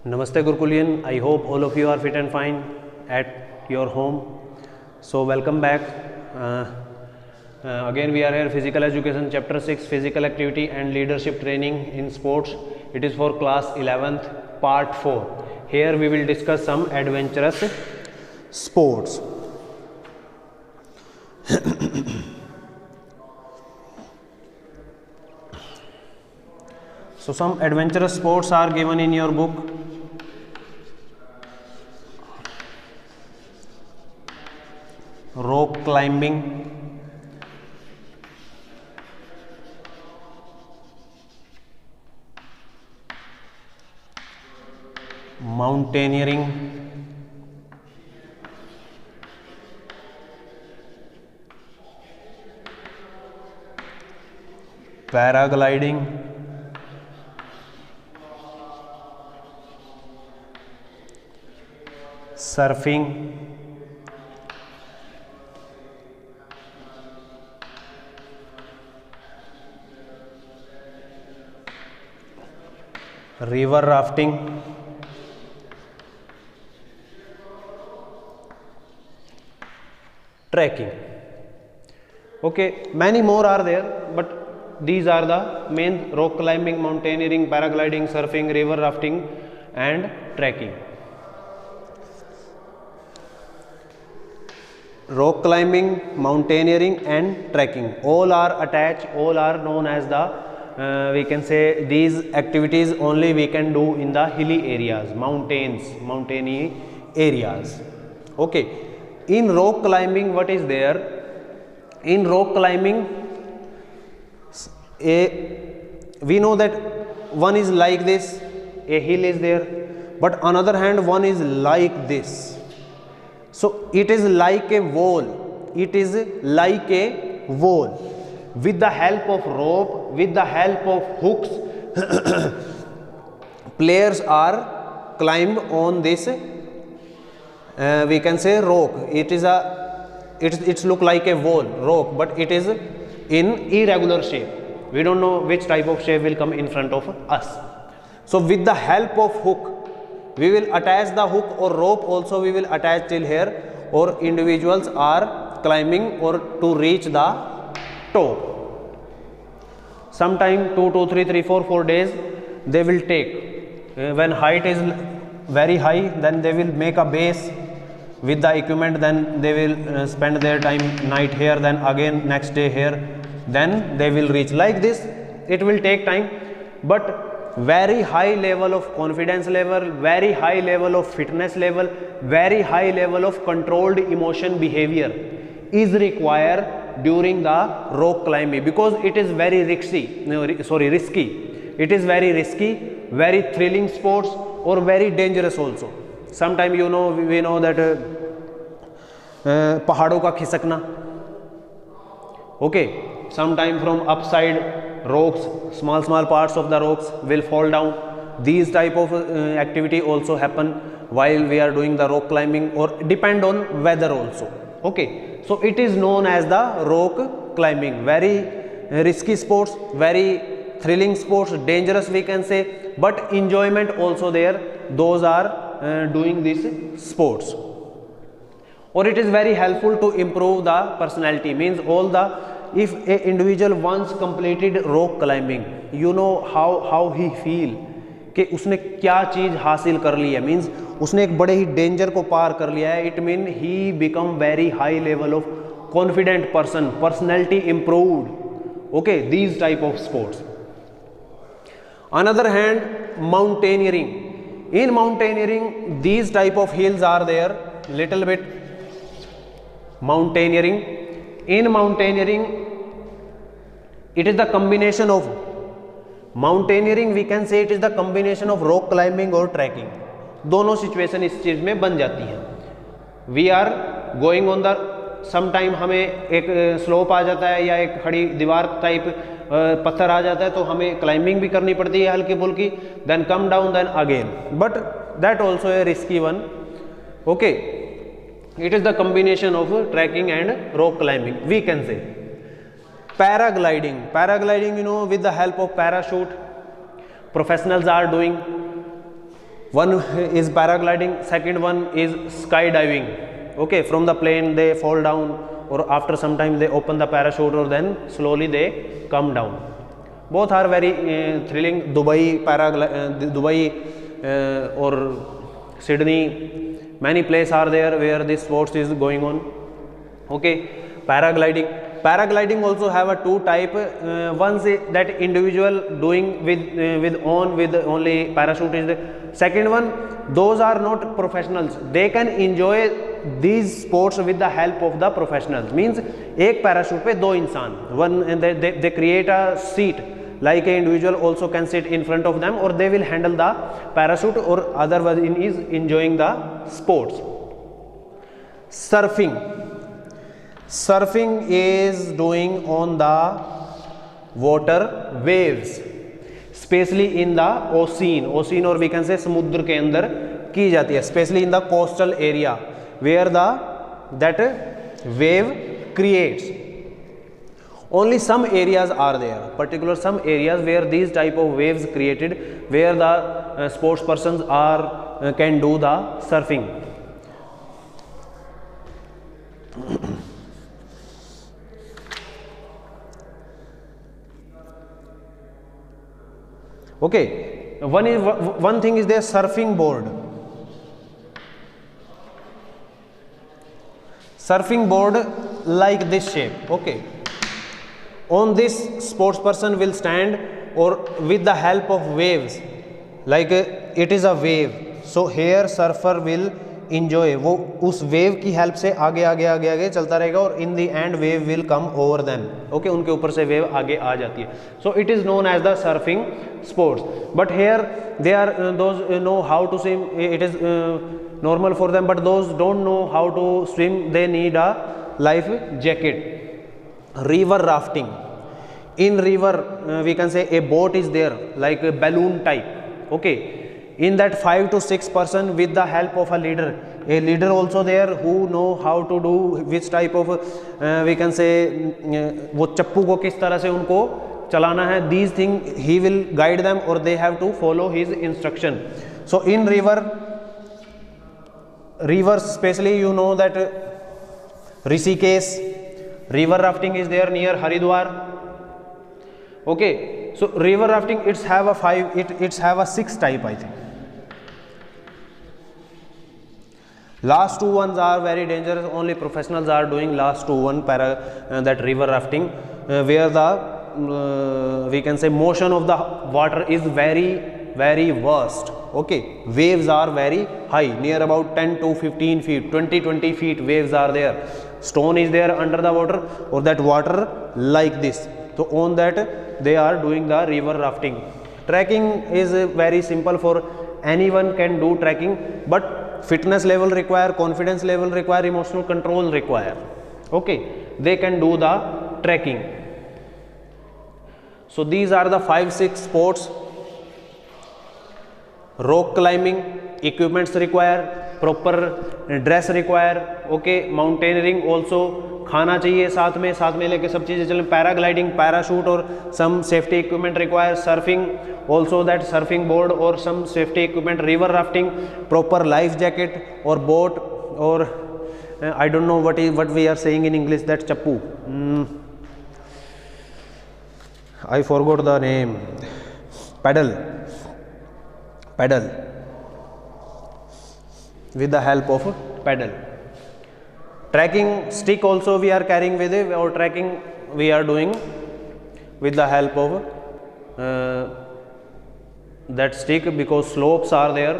Namaste Gurukulian, I hope all of you are fit and fine at your home. So welcome back. Again we are here, physical education chapter 6, physical activity and leadership training in sports. It is for class 11th part 4. Here we will discuss some adventurous sports. So some adventurous sports are given in your book. Rock climbing, mountaineering, paragliding, surfing, river rafting, trekking. Okay, many more are there, but these are the main: rock climbing, mountaineering, paragliding, surfing, river rafting and trekking. Rock climbing, mountaineering and trekking, all are attached, all are known as the we can say these activities only we can do in the hilly areas, mountainy areas. Okay, in rock climbing what is there? In rock climbing we know that one is like this, a hill is there, but another hand one is like this. So it is like a wall, it is like a wall. With the help of rope, with the help of hooks, players are climbed on this we can say rock. It is it's look like a wall, rock, but it is in irregular shape. We don't know which type of shape will come in front of us. So with the help of hook, we will attach the hook, or rope also we will attach till here, or individuals are climbing or to reach the top. Sometime 2 to 3, 3, 4, 4 days they will take. When height is very high, then they will make a base with the equipment, then they will spend their time night here, then again next day here, then they will reach. Like this it will take time, but very high level of confidence level, very high level of fitness level, very high level of controlled emotion behavior is required during the rock climbing, because it is very risky. It is very risky, very thrilling sports, or very dangerous also. Sometimes we know that पहाड़ों का खिसकना. Okay, sometime from upside rocks, small parts of the rocks will fall down. These type of activity also happen while we are doing the rock climbing, or depend on weather also. Okay, so it is known as the rock climbing. Very risky sports, very thrilling sports, dangerous we can say, but enjoyment also there. Those are doing these sports. Or it is very helpful to improve the personality. Means all the, if a individual once completed rock climbing, you know how he feel कि उसने क्या चीज़ हासिल कर ली है. Means उसने एक बड़े ही danger को पार कर लिया है. It mean he become very high level of confident person, personality improved. Okay, these type of sports. Another hand, mountaineering. in mountaineering these type of hills are there. Little bit mountaineering. In mountaineering it is the combination of mountaineering, we can say it is the combination of rock climbing or trekking. दोनों situation इस चीज़ में बन जाती हैं. We are going on the, sometime हमें एक slope आ जाता है या एक खड़ी दीवार टाइप पत्थर आ जाता है, तो हमें क्लाइंबिंग भी करनी पड़ती है हल्की फुल्की, then come down, then again, but that also a risky one. Okay, it is the combination of trekking and rock climbing we can say. Paragliding, you know, with the help of parachute, professionals are doing. One is paragliding, second one is skydiving. Okay, from the plane they fall down, or after some time they open the parachute, or then slowly they come down. Both are very thrilling. Dubai or Sydney, many places are there where this sports is going on. Okay, paragliding also have a two type. One is that individual doing with only parachute is the second one. Those are not professionals, they can enjoy these sports with the help of the professionals. Means एक parachute पे दो इंसान, one and they create a seat, like an individual also can sit in front of them, or they will handle the parachute, or other one is enjoying the sports. Surfing is doing on the water waves, especially in the ocean or we can say समुद्र के अंदर की जाती है, especially in the coastal area where that wave creates. Only some areas are there, particular some areas where these type of waves created, where the sports persons are can do the surfing. Okay, one thing is there, surfing board. Surfing board like this shape. Okay, on this sports person will stand, or with the help of waves, like it is a wave, so here surfer will enjoy, वो उस wave की help से आगे आगे आगे आगे चलता रहेगा, और in the end wave will come over them. Okay, उनके ऊपर से वेव आगे आ जाती है. So it is known as the surfing sports. But here they are those know how to swim, it is normal for them, but those don't know how to swim, they need a life jacket. River rafting. In river we can say a boat is there, like a balloon type. Okay, in that 5 to 6 person with the help of a leader also there who know how to do which type of we can say वो चप्पू को किस तरह से उनको चलाना है. These things he will guide them, or they have to follow his instruction. So in rivers, especially you know that Rishikesh river rafting is there near Haridwar. Okay, so river rafting it's have a 6 type, I think. Last two ones are very dangerous, only professionals are doing last two one that river rafting, where the we can say motion of the water is very vast. Okay, waves are very high, near about 10 to 15 feet, 20 feet waves are there. Stone is there under the water, or that water like this. So on that they are doing the river rafting. Trekking is very simple, for anyone can do trekking, but fitness level require, confidence level require, emotional control require. Okay, they can do the trekking. So these are the 5-6 sports. Rock climbing, equipments require, proper dress require. Okay, mountaineering also, खाना चाहिए साथ में लेके सब चीज़ें चलें. Paragliding, parachute और some safety equipment require. Surfing also, that surfing board or some safety equipment. River rafting, proper life jacket or boat, or I don't know what we are saying in English, that chappu. I forgot the name. Paddle with the help of paddle. Trekking stick also we are carrying with it, or trekking we are doing with the help of that stick, because slopes are there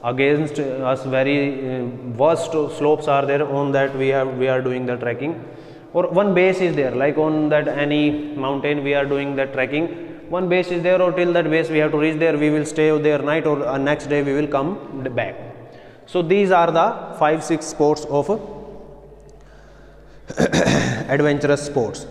against us, very vast slopes are there. On that we are doing the trekking, or one base is there, like on that any mountain we are doing that trekking. One base is there, or till that base we have to reach there, we will stay there night, or next day we will come back. So these are the 5-6 sports of adventurous sports.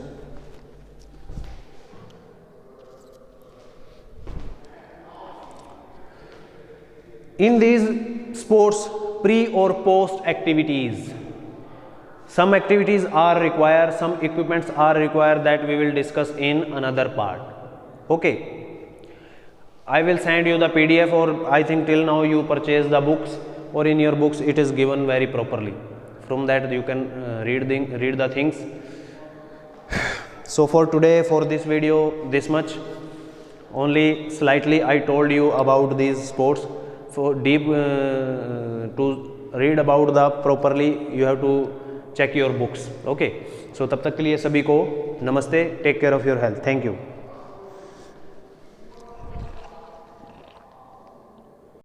In these sports, pre or post activities, some activities are required, some equipments are required, that we will discuss in another part. Okay, I will send you the PDF, or I think till now you purchase the books, or in your books it is given very properly. From that you can read the things. So for today, for this video, this much. Only slightly I told you about these sports. For deep to read about the properly, you have to check your books. Okay. So तब तक के लिए सभी को नमस्ते. Take care of your health. Thank you.